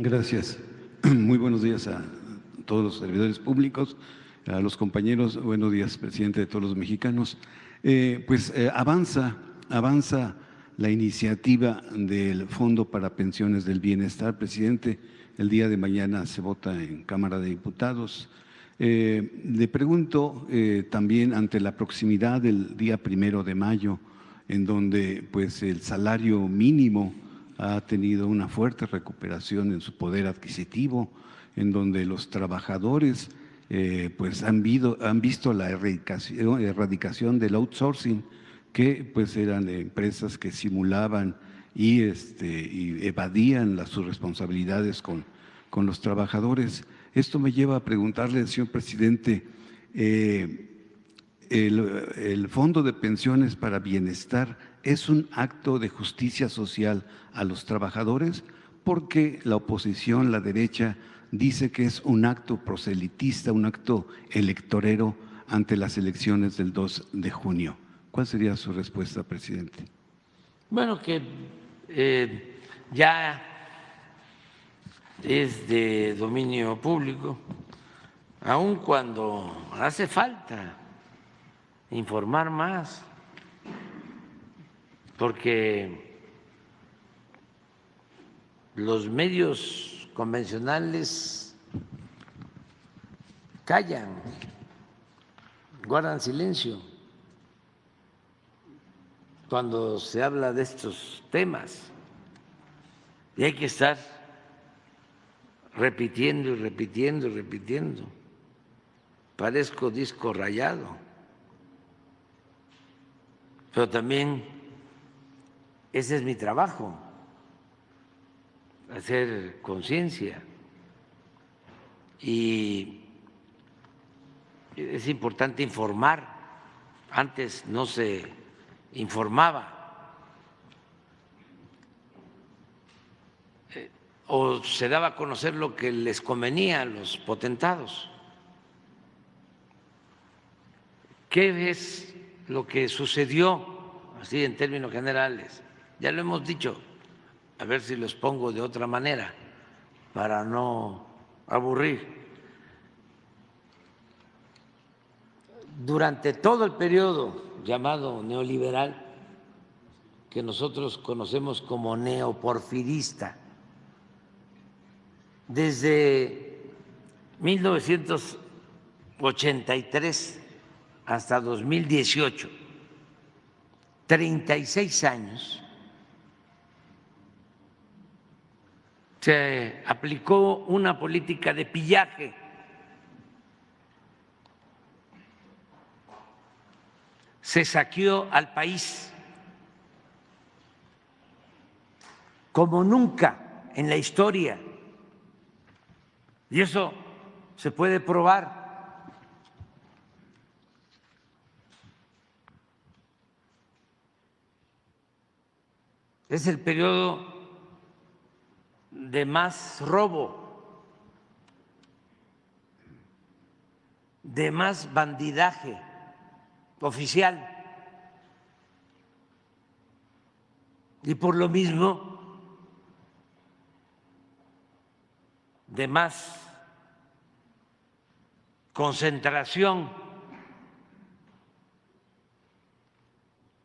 Gracias. Muy buenos días a todos los servidores públicos, a los compañeros. Buenos días, presidente de todos los mexicanos. Avanza la iniciativa del Fondo para Pensiones del Bienestar, presidente. El día de mañana se vota en Cámara de Diputados. Le pregunto también ante la proximidad del día 1 de mayo, en donde pues el salario mínimo ha tenido una fuerte recuperación en su poder adquisitivo, en donde los trabajadores pues han visto la erradicación del outsourcing, que pues eran empresas que simulaban y evadían sus responsabilidades con los trabajadores. Esto me lleva a preguntarle, señor presidente, el Fondo de Pensiones para Bienestar es un acto de justicia social a los trabajadores, porque la oposición, la derecha, dice que es un acto proselitista, un acto electorero ante las elecciones del 2 de junio. ¿Cuál sería su respuesta, presidente? Bueno, que ya es de dominio público, aun cuando hace falta informar más, porque los medios convencionales callan, guardan silencio cuando se habla de estos temas, y hay que estar repitiendo y repitiendo y repitiendo. Parezco disco rayado, pero también ese es mi trabajo, hacer conciencia, y es importante informar. Antes no se informaba o se daba a conocer lo que les convenía a los potentados. ¿Qué es lo que sucedió, así en términos generales? Ya lo hemos dicho, a ver si los pongo de otra manera para no aburrir. Durante todo el periodo llamado neoliberal, que nosotros conocemos como neoporfirista, desde 1983 hasta 2018, 36 años, se aplicó una política de pillaje. Se saqueó al país como nunca en la historia, y eso se puede probar. Es el periodo de más robo, de más bandidaje oficial, y por lo mismo de más concentración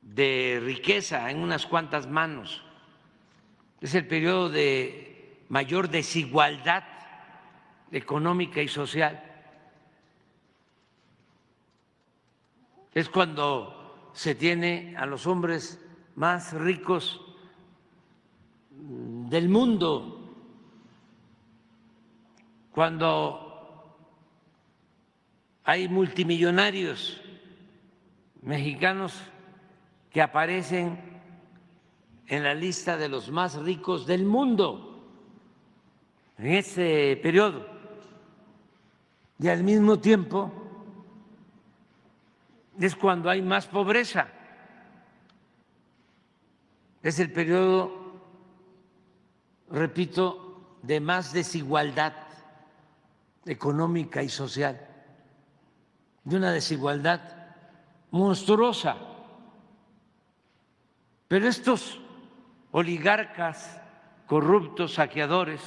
de riqueza en unas cuantas manos. Es el periodo de mayor desigualdad económica y social. Es cuando se tiene a los hombres más ricos del mundo, cuando hay multimillonarios mexicanos que aparecen en la lista de los más ricos del mundo en ese periodo, y al mismo tiempo es cuando hay más pobreza. Es el periodo, repito, de más desigualdad económica y social, de una desigualdad monstruosa. Pero estos oligarcas corruptos, saqueadores,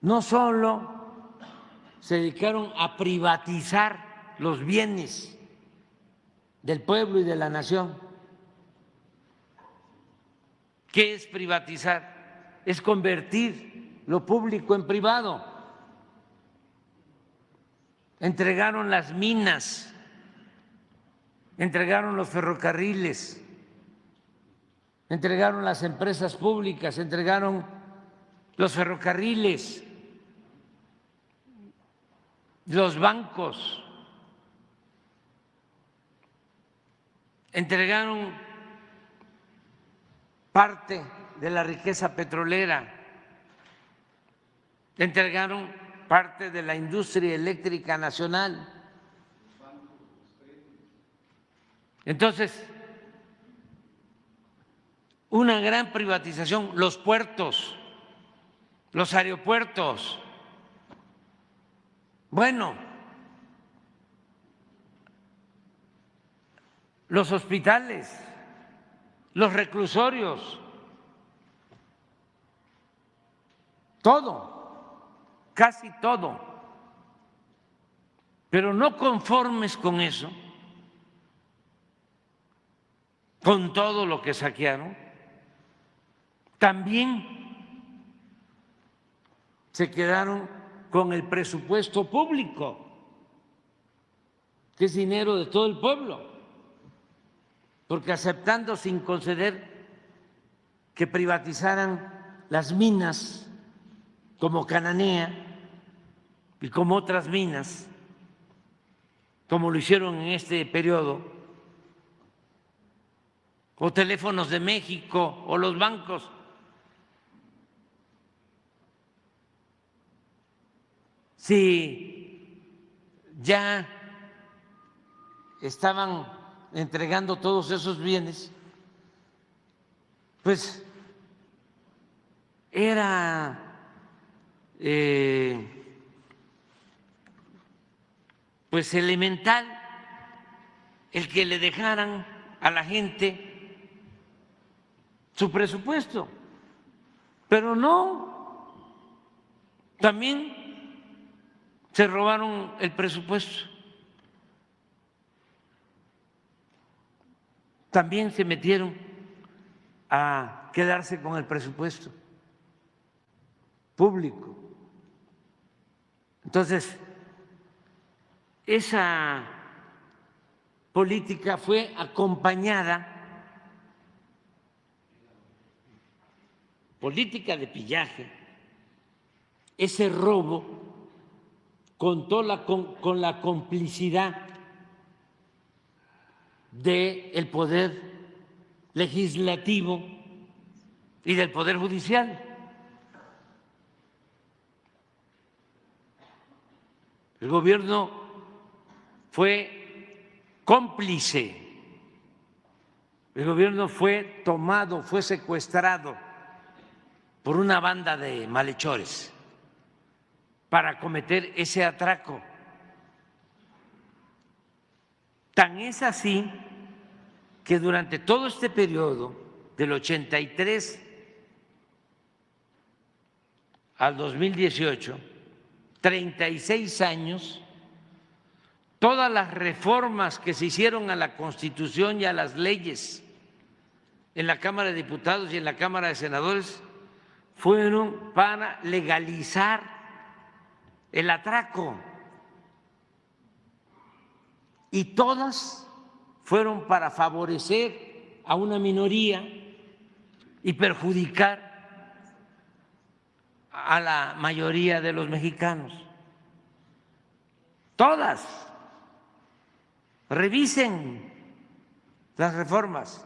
no solo se dedicaron a privatizar los bienes del pueblo y de la nación. ¿Qué es privatizar? Es convertir lo público en privado. Entregaron las minas, entregaron los ferrocarriles, entregaron las empresas públicas, entregaron los ferrocarriles, los bancos, entregaron parte de la riqueza petrolera, entregaron parte de la industria eléctrica nacional. Entonces, una gran privatización, los puertos, los aeropuertos, bueno, los hospitales, los reclusorios, todo, casi todo. Pero no conformes con eso, con todo lo que saquearon, también se quedaron con el presupuesto público, que es dinero de todo el pueblo, porque aceptando sin conceder que privatizaran las minas como Cananea y como otras minas, como lo hicieron en este periodo, o Teléfonos de México o los bancos, si ya estaban entregando todos esos bienes, pues era pues elemental el que le dejaran a la gente su presupuesto, pero no, también se robaron el presupuesto, también se metieron a quedarse con el presupuesto público. Entonces, esa política fue acompañada, política de pillaje, ese robo contó con la complicidad del poder legislativo y del poder judicial. El gobierno fue cómplice, el gobierno fue tomado, fue secuestrado por una banda de malhechores para cometer ese atraco. Tan es así que durante todo este periodo, del 83 al 2018, 36 años, todas las reformas que se hicieron a la Constitución y a las leyes en la Cámara de Diputados y en la Cámara de Senadores fueron para legalizar el atraco, y todas fueron para favorecer a una minoría y perjudicar a la mayoría de los mexicanos. Todas. Revisen las reformas.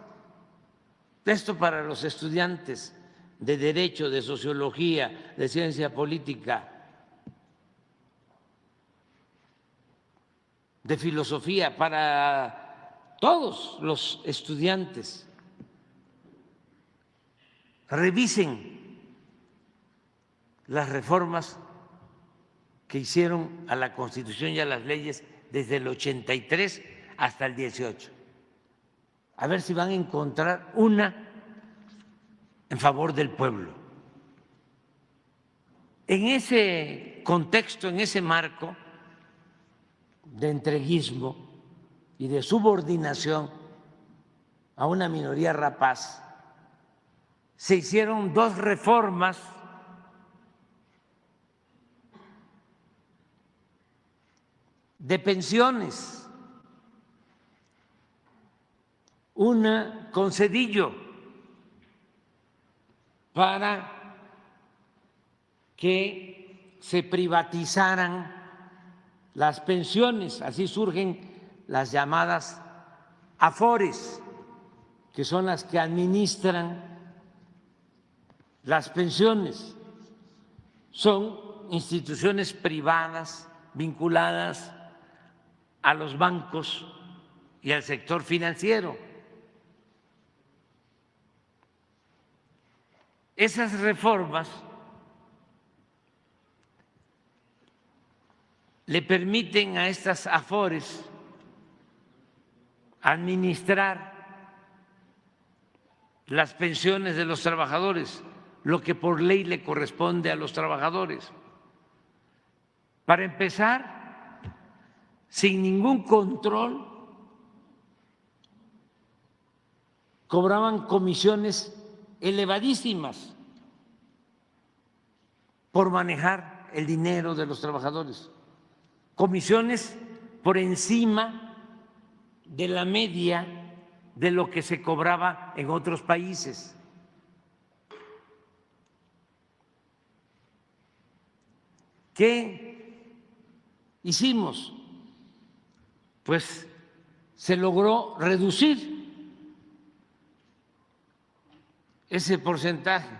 Esto para los estudiantes de Derecho, de Sociología, de Ciencia Política, de Filosofía, para todos los estudiantes. Revisen las reformas que hicieron a la Constitución y a las leyes desde el 83 hasta el 18. A ver si van a encontrar una en favor del pueblo. En ese contexto, en ese marco de entreguismo y de subordinación a una minoría rapaz, se hicieron dos reformas de pensiones, una con Zedillo para que se privatizaran las pensiones, así surgen las llamadas AFORES, que son las que administran las pensiones. Son instituciones privadas vinculadas a los bancos y al sector financiero. Esas reformas le permiten a estas AFORES administrar las pensiones de los trabajadores, lo que por ley le corresponde a los trabajadores. Para empezar, sin ningún control, cobraban comisiones elevadísimas por manejar el dinero de los trabajadores, comisiones por encima de la media de lo que se cobraba en otros países. ¿Qué hicimos? Pues se logró reducir ese porcentaje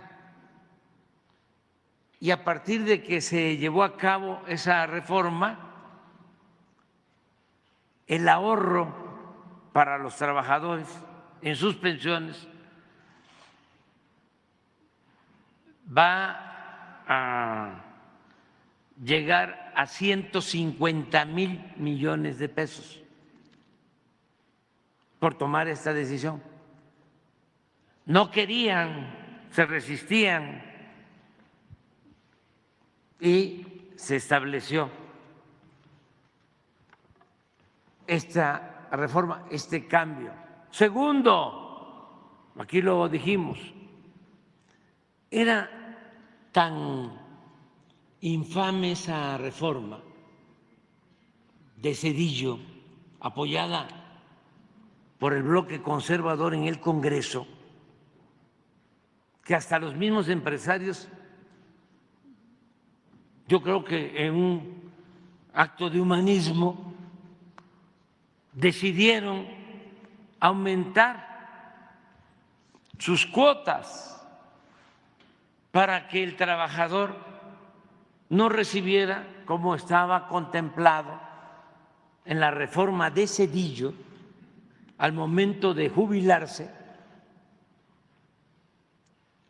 y a partir de que se llevó a cabo esa reforma, el ahorro para los trabajadores en sus pensiones va a llegar a 150,000 millones de pesos por tomar esta decisión. No querían, se resistían y se estableció esta reforma, este cambio. Segundo, aquí lo dijimos, era tan infame esa reforma de Zedillo, apoyada por el bloque conservador en el Congreso, que hasta los mismos empresarios, yo creo que en un acto de humanismo, decidieron aumentar sus cuotas para que el trabajador no recibiera, como estaba contemplado en la reforma de Zedillo, al momento de jubilarse,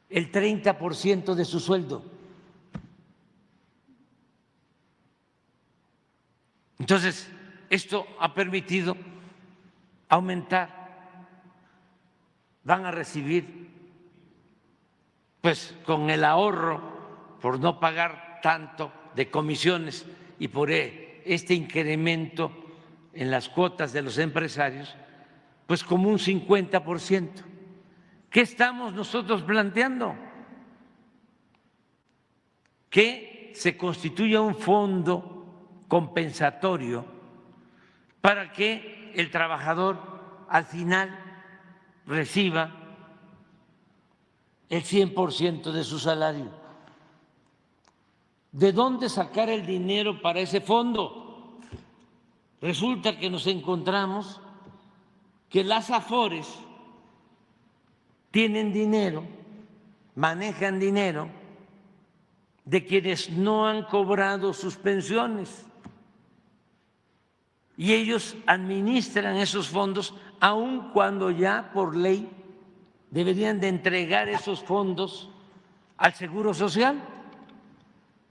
el 30% de su sueldo. Entonces, esto ha permitido aumentar, van a recibir, pues con el ahorro por no pagar tanto de comisiones y por este incremento en las cuotas de los empresarios, pues como un 50%. ¿Qué estamos nosotros planteando? Que se constituya un fondo compensatorio para que el trabajador al final reciba el 100% de su salario. ¿De dónde sacar el dinero para ese fondo? Resulta que nos encontramos que las AFORES tienen dinero, manejan dinero de quienes no han cobrado sus pensiones y ellos administran esos fondos aun cuando ya por ley deberían de entregar esos fondos al Seguro Social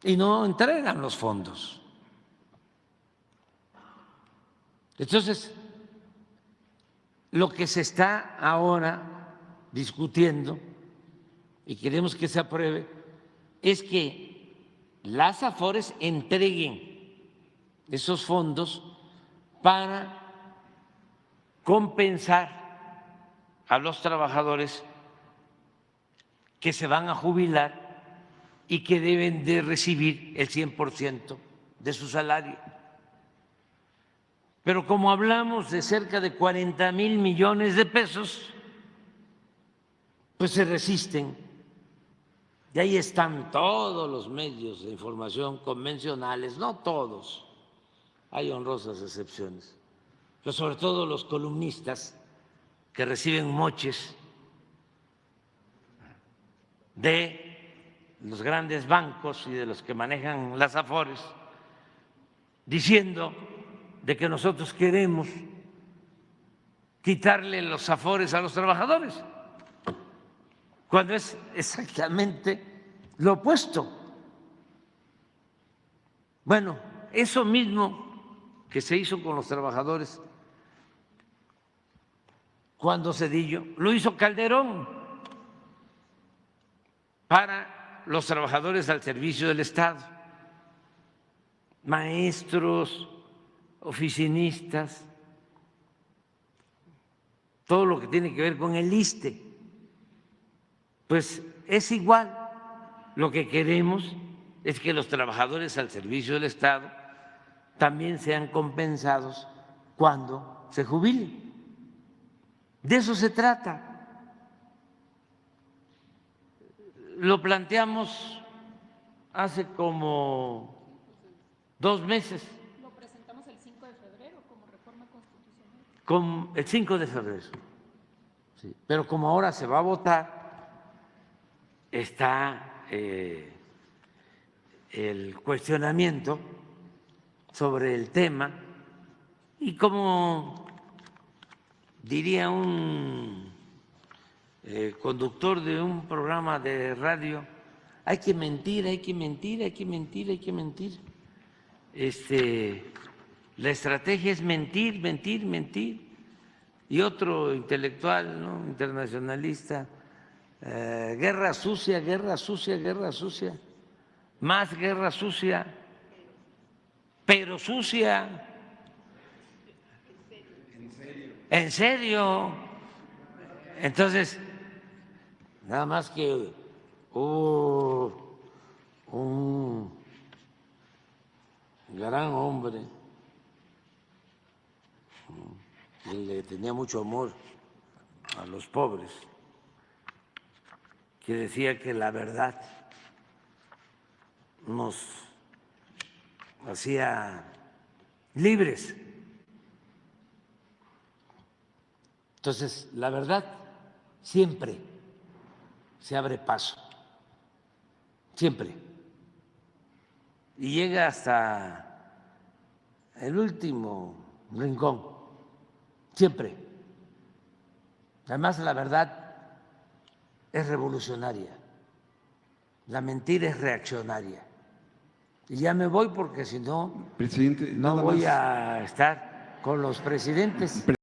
y no entregan los fondos. Entonces, lo que se está ahora discutiendo y queremos que se apruebe es que las AFORES entreguen esos fondos para compensar a los trabajadores que se van a jubilar y que deben de recibir el 100% de su salario. Pero como hablamos de cerca de 40,000 millones de pesos, pues se resisten. Y ahí están todos los medios de información convencionales, no todos, hay honrosas excepciones, pero sobre todo los columnistas que reciben moches de los grandes bancos y de los que manejan las AFORES, diciendo de que nosotros queremos quitarle los AFORES a los trabajadores, cuando es exactamente lo opuesto. Bueno, eso mismo que se hizo con los trabajadores cuando Zedillo, lo hizo Calderón para los trabajadores al servicio del Estado, maestros, oficinistas, todo lo que tiene que ver con el ISSSTE. Pues es igual. Lo que queremos es que los trabajadores al servicio del Estado también sean compensados cuando se jubilen. De eso se trata. Lo planteamos hace como 2 meses. Lo presentamos el 5 de febrero como reforma constitucional. Con el 5 de febrero. Sí. Pero como ahora se va a votar, está el cuestionamiento sobre el tema y como diría un conductor de un programa de radio, hay que mentir, hay que mentir, hay que mentir, hay que mentir. La estrategia es mentir, mentir, mentir. Y otro intelectual, ¿no?, internacionalista, guerra sucia, guerra sucia, guerra sucia, más guerra sucia, pero sucia. ¿En serio? Entonces, nada más que un gran hombre que le tenía mucho amor a los pobres, que decía que la verdad nos hacía libres. Entonces, la verdad siempre se abre paso, siempre, y llega hasta el último rincón, siempre. Además, la verdad es revolucionaria, la mentira es reaccionaria. Y ya me voy porque si no, Presidente, no nada voy más. a estar con los presidentes.